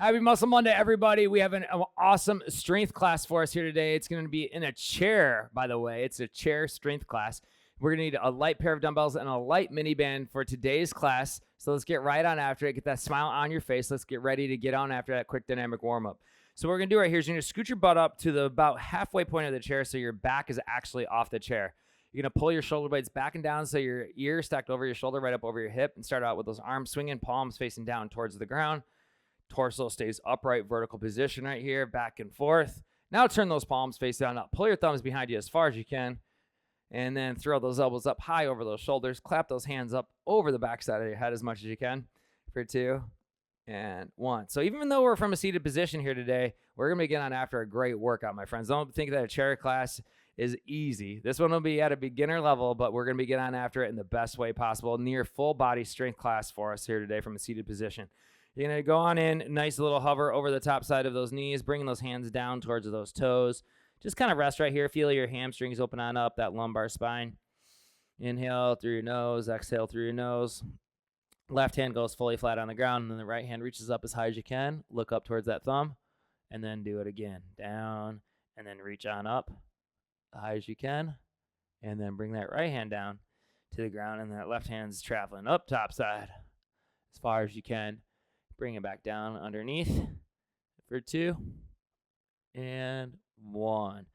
Happy Muscle Monday, everybody. We have an awesome strength class for us here today. It's going to be in a chair, by the way. It's a chair strength class. We're going to need a light pair of dumbbells and a light mini band for today's class. So let's get right on after it. Get that smile on your face. Let's get ready to get on after that quick dynamic warm-up. So what we're going to do right here is you're going to scoot your butt up to the about halfway point of the chair so your back is actually off the chair. You're going to pull your shoulder blades back and down so your ear stacked over your shoulder, right up over your hip, and start out with those arms swinging, palms facing down towards the ground. Torso stays upright, vertical position right here, back and forth. Now turn those palms face down up. Pull your thumbs behind you as far as you can. And then throw those elbows up high over those shoulders. Clap those hands up over the backside of your head as much as you can. For 2 and 1. So even though we're from a seated position here today, we're going to begin on after a great workout, my friends. Don't think that a chair class is easy. This one will be at a beginner level, but we're going to begin on after it in the best way possible. Near full body strength class for us here today from a seated position. You're going to go on in, nice little hover over the top side of those knees, bringing those hands down towards those toes. Just kind of rest right here. Feel your hamstrings open on up, that lumbar spine. Inhale through your nose, exhale through your nose. Left hand goes fully flat on the ground, and then the right hand reaches up as high as you can. Look up towards that thumb, and then do it again. Down, and then reach on up as high as you can, and then bring that right hand down to the ground, and that left hand's traveling up top side as far as you can. Bring it back down underneath for 2 and 1.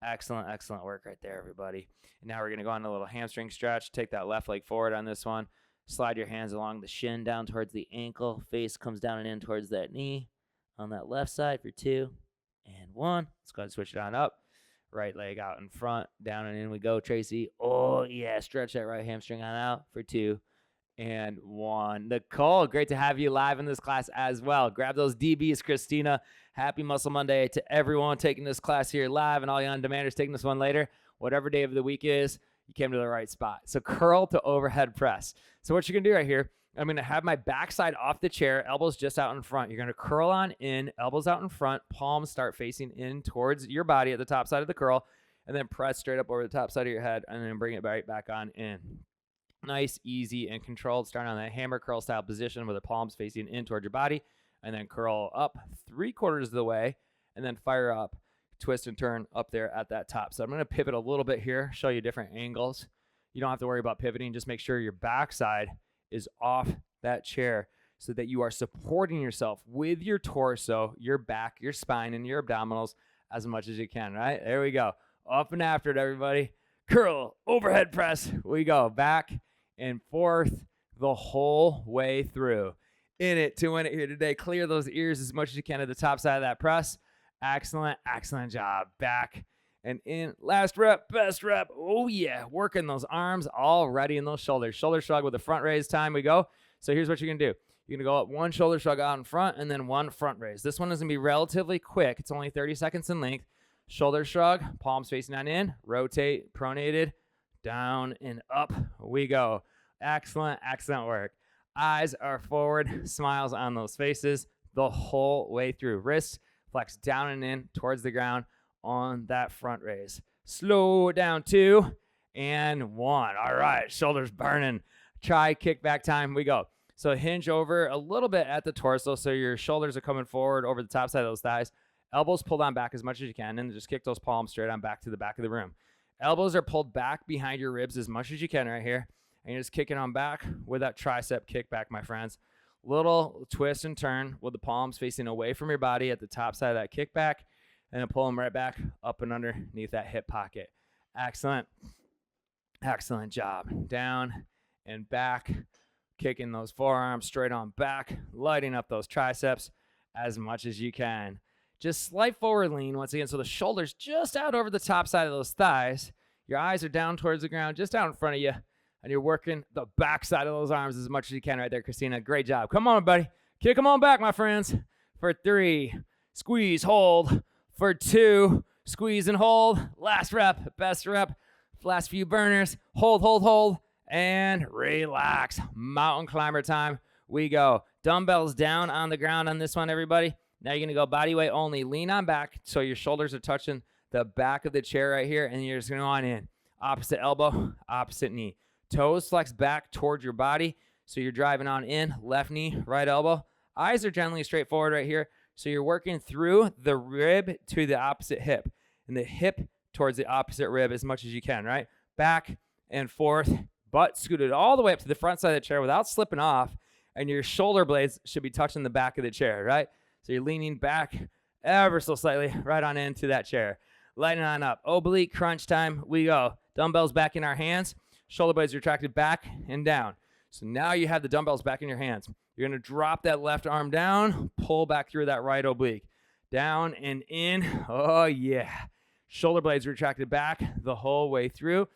Excellent, excellent work right there, everybody. And now we're going to go on a little hamstring stretch. Take that left leg forward on this one. Slide your hands along the shin down towards the ankle. Face comes down and in towards that knee on that left side for 2 and 1. Let's go ahead and switch it on up. Right leg out in front. Down and in we go, Tracy. Oh, yeah. Stretch that right hamstring on out for 2 and 1. Nicole, great to have you live in this class as well. Grab those DBs, Christina. Happy Muscle Monday to everyone taking this class here live and all you on-demanders taking this one later. Whatever day of the week is, you came to the right spot. So curl to overhead press. So what you're going to do right here, I'm going to have my backside off the chair, elbows just out in front. You're going to curl on in, elbows out in front, palms start facing in towards your body at the top side of the curl, and then press straight up over the top side of your head, and then bring it right back on in. Nice, easy, and controlled. Starting on that hammer curl style position with the palms facing in towards your body, and then curl up 3/4 of the way, and then fire up, twist and turn up there at that top. So I'm going to pivot a little bit here, show you different angles. You don't have to worry about pivoting. Just make sure your backside is off that chair so that you are supporting yourself with your torso, your back, your spine, and your abdominals as much as you can, right? There we go. Up and after it, everybody. Curl, overhead press. We go back and forth the whole way through. In it to win it here today. Clear those ears as much as you can at the top side of that press. Excellent, excellent job. Back and in. Last rep, best rep. Oh, yeah. Working those arms already in those shoulders. Shoulder shrug with the front raise time we go. So here's what you're going to do. You're going to go up one shoulder shrug out in front and then one front raise. This one is going to be relatively quick. It's only 30 seconds in length. Shoulder shrug, palms facing on in. Rotate, pronated, down and up we go. Excellent, excellent work. Eyes are forward, smiles on those faces the whole way through. Wrists flex down and in towards the ground on that front raise. Slow it down 2 and 1. All right, shoulders burning. Try kickback time. We go. So hinge over a little bit at the torso so your shoulders are coming forward over the top side of those thighs. Elbows pulled on back as much as you can, and just kick those palms straight on back to the back of the room. Elbows are pulled back behind your ribs as much as you can right here. And you're just kicking on back with that tricep kickback, my friends. Little twist and turn with the palms facing away from your body at the top side of that kickback. And then pull them right back up and underneath that hip pocket. Excellent. Excellent job. Down and back. Kicking those forearms straight on back. Lighting up those triceps as much as you can. Just slight forward lean once again. So the shoulders just out over the top side of those thighs. Your eyes are down towards the ground, just out in front of you. And you're working the back side of those arms as much as you can right there, Christina. Great job. Come on, buddy. Kick them on back, my friends. For 3, squeeze, hold. For 2, squeeze and hold. Last rep, best rep. Last few burners. Hold, hold, hold. And relax. Mountain climber time. We go. Dumbbells down on the ground on this one, everybody. Now you're going to go body weight only. Lean on back so your shoulders are touching the back of the chair right here. And you're just going to go on in. Opposite elbow, opposite knee. Toes flex back towards your body. So you're driving on in. Left knee, right elbow. Eyes are generally straightforward right here. So you're working through the rib to the opposite hip and the hip towards the opposite rib as much as you can, right? Back and forth, butt scooted all the way up to the front side of the chair without slipping off, and your shoulder blades should be touching the back of the chair, right? So you're leaning back ever so slightly right on into that chair. Lighten on up. Oblique crunch time. We go. Dumbbells back in our hands. Shoulder blades retracted back and down. So now you have the dumbbells back in your hands. You're going to drop that left arm down, pull back through that right oblique. Down and in. Oh, yeah. Shoulder blades retracted back the whole way through.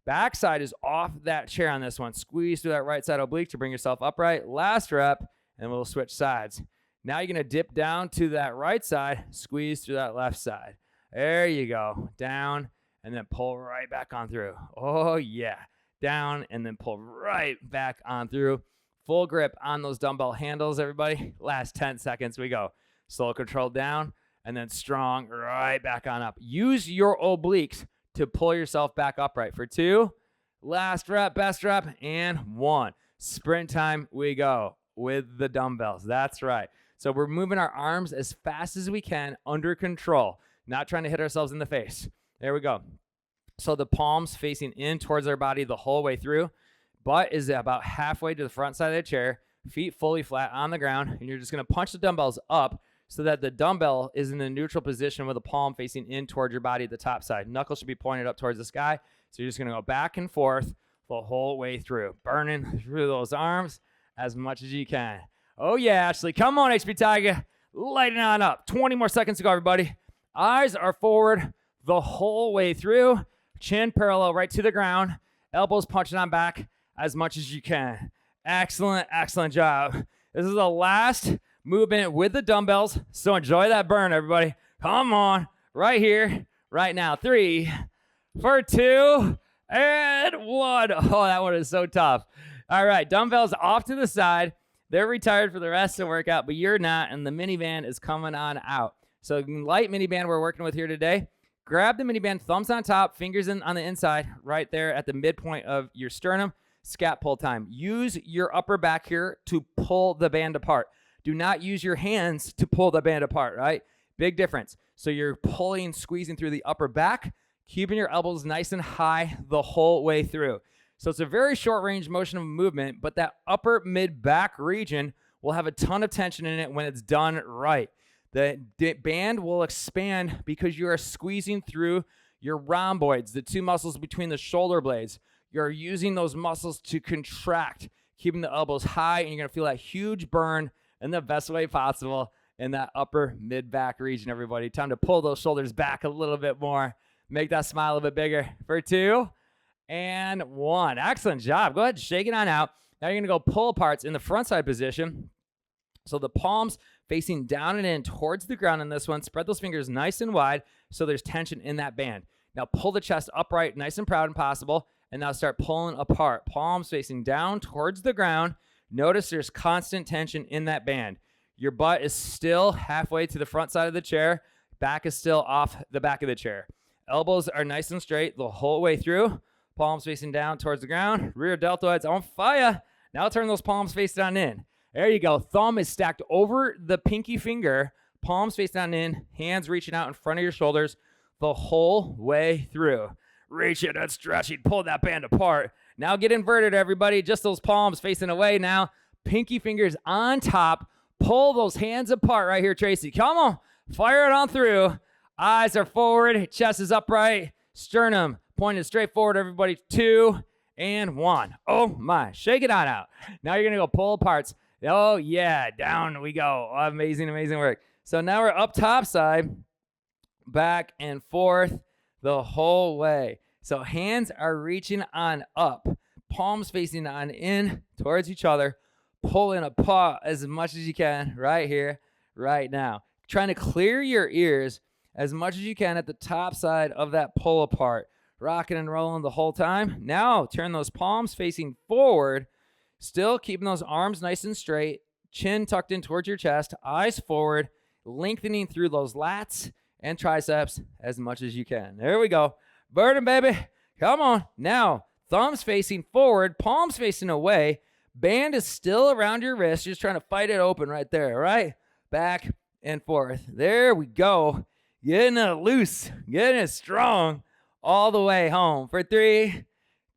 Backside is off that chair on this one. Squeeze through that right side oblique to bring yourself upright. Last rep, and we'll switch sides. Now you're going to dip down to that right side, squeeze through that left side. There you go. Down, and then pull right back on through. Oh, yeah. Down, and then pull right back on through. Full grip on those dumbbell handles, everybody. Last 10 seconds, we go. Slow control down, and then strong right back on up. Use your obliques to pull yourself back upright for 2. Last rep, best rep, and 1. Sprint time, we go with the dumbbells. That's right. So we're moving our arms as fast as we can under control, not trying to hit ourselves in the face. There we go. So the palms facing in towards our body the whole way through. Butt is about halfway to the front side of the chair, feet fully flat on the ground, and you're just going to punch the dumbbells up so that the dumbbell is in a neutral position with the palm facing in towards your body at the top side. Knuckles should be pointed up towards the sky. So you're just going to go back and forth the whole way through, burning through those arms as much as you can. Oh, yeah, Ashley. Come on, HP Tiger. Lighten on up. 20 more seconds to go, everybody. Eyes are forward the whole way through. Chin parallel right to the ground. Elbows punching on back as much as you can. Excellent, excellent job. This is the last movement with the dumbbells, so enjoy that burn, everybody. Come on, right here, right now. 3, 2, and 1. Oh, that one is so tough. All right, dumbbells off to the side. They're retired for the rest of the workout, but you're not, and the minivan is coming on out. So light miniband we're working with here today. Grab the miniband, thumbs on top, fingers in on the inside, right there at the midpoint of your sternum. Scat pull time. Use your upper back here to pull the band apart. Do not use your hands to pull the band apart, right? Big difference. So you're pulling, squeezing through the upper back, keeping your elbows nice and high the whole way through. So it's a very short range motion of movement, but that upper mid-back region will have a ton of tension in it when it's done right. The band will expand because you are squeezing through your rhomboids, the 2 muscles between the shoulder blades. You're using those muscles to contract, keeping the elbows high, and you're going to feel that huge burn in the best way possible in that upper mid-back region, everybody. Time to pull those shoulders back a little bit more. Make that smile a bit bigger for 2 and 1. Excellent job. Go ahead and shake it on out. Now you're going to go pull aparts in the front side position. So the palms facing down and in towards the ground in this one. Spread those fingers nice and wide so there's tension in that band. Now pull the chest upright, nice and proud and possible. And now start pulling apart. Palms facing down towards the ground. Notice there's constant tension in that band. Your butt is still halfway to the front side of the chair. Back is still off the back of the chair. Elbows are nice and straight the whole way through. Palms facing down towards the ground. Rear deltoids on fire. Now turn those palms face down in. There you go. Thumb is stacked over the pinky finger. Palms face down in. Hands reaching out in front of your shoulders the whole way through. Reach it and stretch it. Pull that band apart. Now get inverted, everybody. Just those palms facing away now. Pinky fingers on top. Pull those hands apart right here, Tracy. Come on. Fire it on through. Eyes are forward. Chest is upright. Sternum pointed straight forward, everybody. 2 and 1. Oh, my. Shake it on out. Now you're going to go pull aparts. Oh, yeah. Down we go. Amazing, amazing work. So now we're up top side. Back and forth the whole way. So hands are reaching on up, palms facing on in towards each other, pulling apart as much as you can right here, right now. Trying to clear your ears as much as you can at the top side of that pull apart. Rocking and rolling the whole time. Now turn those palms facing forward, still keeping those arms nice and straight, chin tucked in towards your chest, eyes forward, lengthening through those lats and triceps as much as you can. There we go. Burden, baby. Come on. Now, thumbs facing forward, palms facing away. Band is still around your wrist. Just trying to fight it open right there, right? Back and forth. There we go. Getting it loose, getting it strong all the way home for 3,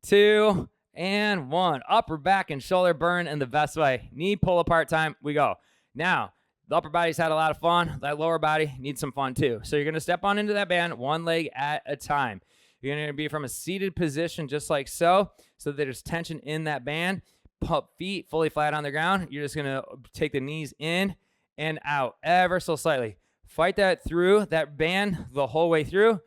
2, and 1. Upper back and shoulder burn in the best way. Knee pull apart time. We go. Now, the upper body's had a lot of fun. That lower body needs some fun too. So you're going to step on into that band one leg at a time. You're going to be from a seated position just like so that there's tension in that band. Pump feet fully flat on the ground. You're just going to take the knees in and out ever so slightly. Fight that through that band the whole way through.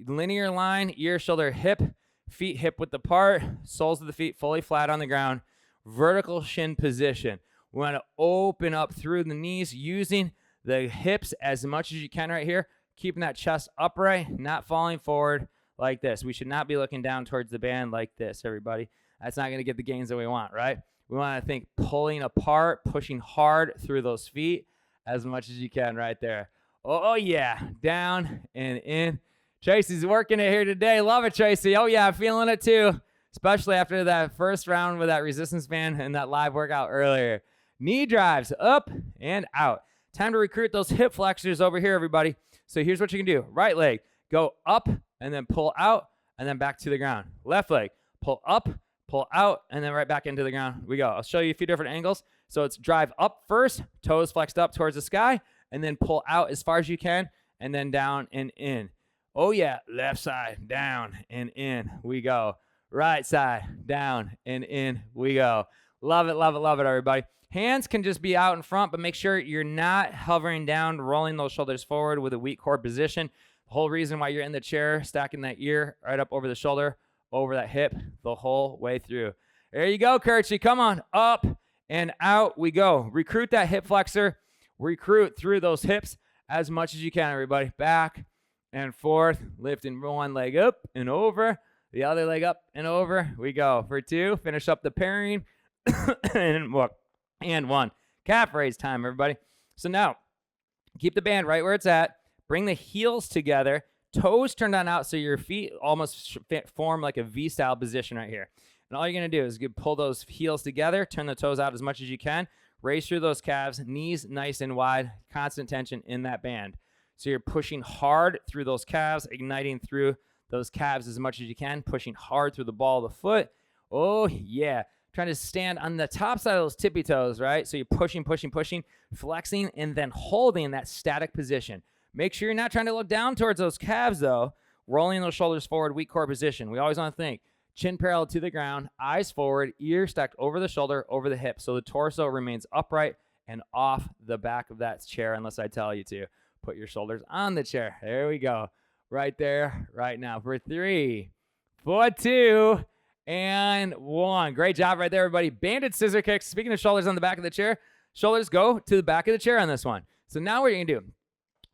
Linear line, ear, shoulder, hip, feet hip width apart, soles of the feet fully flat on the ground. Vertical shin position. We want to open up through the knees using the hips as much as you can right here. Keeping that chest upright, not falling forward like this. We should not be looking down towards the band like this, everybody. That's not going to get the gains that we want, right? We want to think pulling apart, pushing hard through those feet as much as you can right there. Oh, yeah. Down and in. Tracy's working it here today. Love it, Tracy. Oh, yeah, feeling it too, especially after that first round with that resistance band and that live workout earlier. Knee drives up and out. Time to recruit those hip flexors over here, everybody. So here's what you can do. Right leg, go up and then pull out and then back to the ground. Left leg, pull up, pull out, and then right back into the ground. We go. I'll show you a few different angles. So it's drive up first, toes flexed up towards the sky, and then pull out as far as you can, and then down and in. Oh, yeah. Left side, down and in. We go. Right side, down and in. We go. Love it, love it, love it, everybody. Hands can just be out in front, but make sure you're not hovering down, rolling those shoulders forward with a weak core position. The whole reason why you're in the chair, stacking that ear right up over the shoulder, over that hip, the whole way through. There you go, Kirchy. Come on. Up and out we go. Recruit that hip flexor. Recruit through those hips as much as you can, everybody. Back and forth, lifting one leg up and over, the other leg up and over. We go. For 2, finish up the pairing. And 1. Calf raise time, everybody. So now, keep the band right where it's at. Bring the heels together. Toes turned on out so your feet almost form like a V-style position right here. And all you're going to do is pull those heels together, turn the toes out as much as you can, raise through those calves, knees nice and wide, constant tension in that band. So you're pushing hard through those calves, igniting through those calves as much as you can, pushing hard through the ball of the foot. Oh, yeah. Trying to stand on the top side of those tippy toes, right? So you're pushing, pushing, pushing, flexing, and then holding that static position. Make sure you're not trying to look down towards those calves, though. Rolling those shoulders forward, weak core position. We always want to think chin parallel to the ground, eyes forward, ear stacked over the shoulder, over the hip. So the torso remains upright and off the back of that chair unless I tell you to. Put your shoulders on the chair. There we go. Right there, right now. For 3, 4, 2, and 1. Great job right there, everybody. Banded scissor kicks. Speaking of shoulders on the back of the chair, shoulders go to the back of the chair on this one. So now what you're going to do,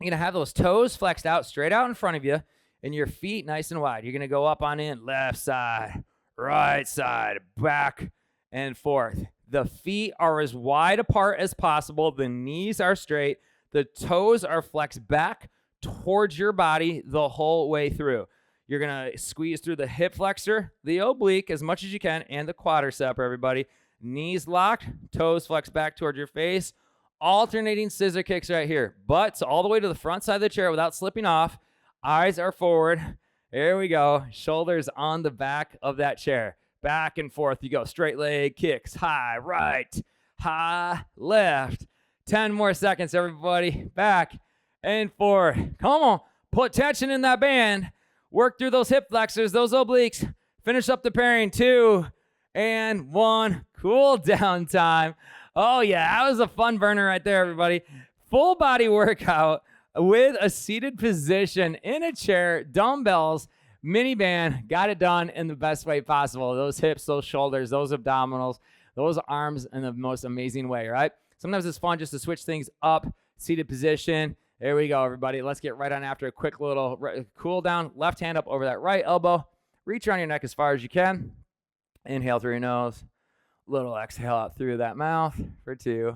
you're going to have those toes flexed out, straight out in front of you, and your feet nice and wide. You're going to go up on in, left side, right side, back and forth. The feet are as wide apart as possible. The knees are straight. The toes are flexed back towards your body the whole way through. You're going to squeeze through the hip flexor, the oblique as much as you can, and the quadricep, everybody. Knees locked, toes flexed back towards your face. Alternating scissor kicks right here. Butts all the way to the front side of the chair without slipping off. Eyes are forward. There we go. Shoulders on the back of that chair. Back and forth you go. Straight leg kicks. High right, high left. 10 more seconds, everybody. Back and forth. Come on. Put tension in that band. Work through those hip flexors, those obliques. Finish up the pairing. 2 and 1. Cool down time. Oh, yeah. That was a fun burner right there, everybody. Full body workout with a seated position in a chair, dumbbells, mini band. Got it done in the best way possible. Those hips, those shoulders, those abdominals, those arms in the most amazing way, right? Sometimes it's fun just to switch things up, seated position. There we go, everybody. Let's get right on after a quick little cool down. Left hand up over that right elbow. Reach around your neck as far as you can. Inhale through your nose. Little exhale out through that mouth for 2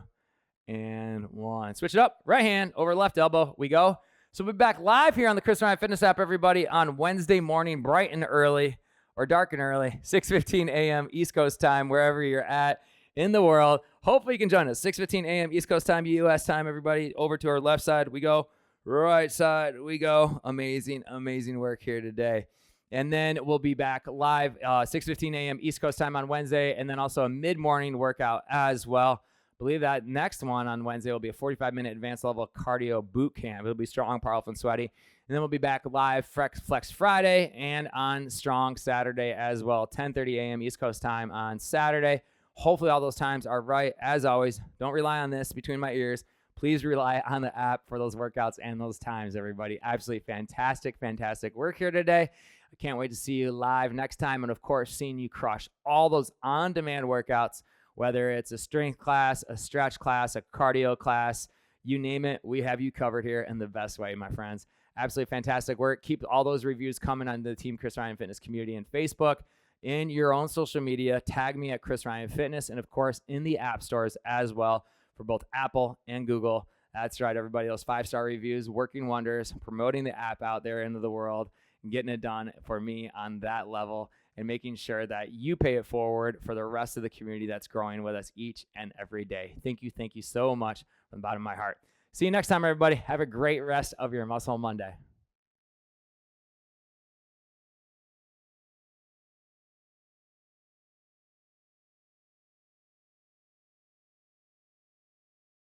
and 1. Switch it up. Right hand over left elbow. We go. So we'll be back live here on the Chris Ryan Fitness app, everybody, on Wednesday morning, bright and early, or dark and early, 6:15 a.m. East Coast time, wherever you're at in the world. Hopefully you can join us. 6:15 a.m. East Coast time, U.S. time, everybody. Over to our left side we go. Right side we go. Amazing, amazing work here today. And then we'll be back live 6:15 a.m. East Coast time on Wednesday, and then also a mid-morning workout as well. I believe that next one on Wednesday will be a 45-minute advanced level cardio boot camp. It'll be strong, powerful, and sweaty. And then we'll be back live Flex Friday and on Strong Saturday as well, 10:30 a.m. East Coast time on Saturday. Hopefully all those times are right. As always, don't rely on this between my ears. Please rely on the app for those workouts and those times, everybody. Absolutely fantastic, fantastic work here today. I can't wait to see you live next time, and of course, seeing you crush all those on-demand workouts, whether it's a strength class, a stretch class, a cardio class, you name it, we have you covered here in the best way, my friends. Absolutely fantastic work. Keep all those reviews coming on the Team Chris Ryan Fitness community and Facebook, in your own social media. Tag me at Chris Ryan Fitness, and of course, in the app stores as well for both Apple and Google. That's right, everybody. Those 5-star reviews, working wonders, promoting the app out there into the world, and getting it done for me on that level, and making sure that you pay it forward for the rest of the community that's growing with us each and every day. Thank you so much from the bottom of my heart. See you next time, everybody. Have a great rest of your Muscle Monday.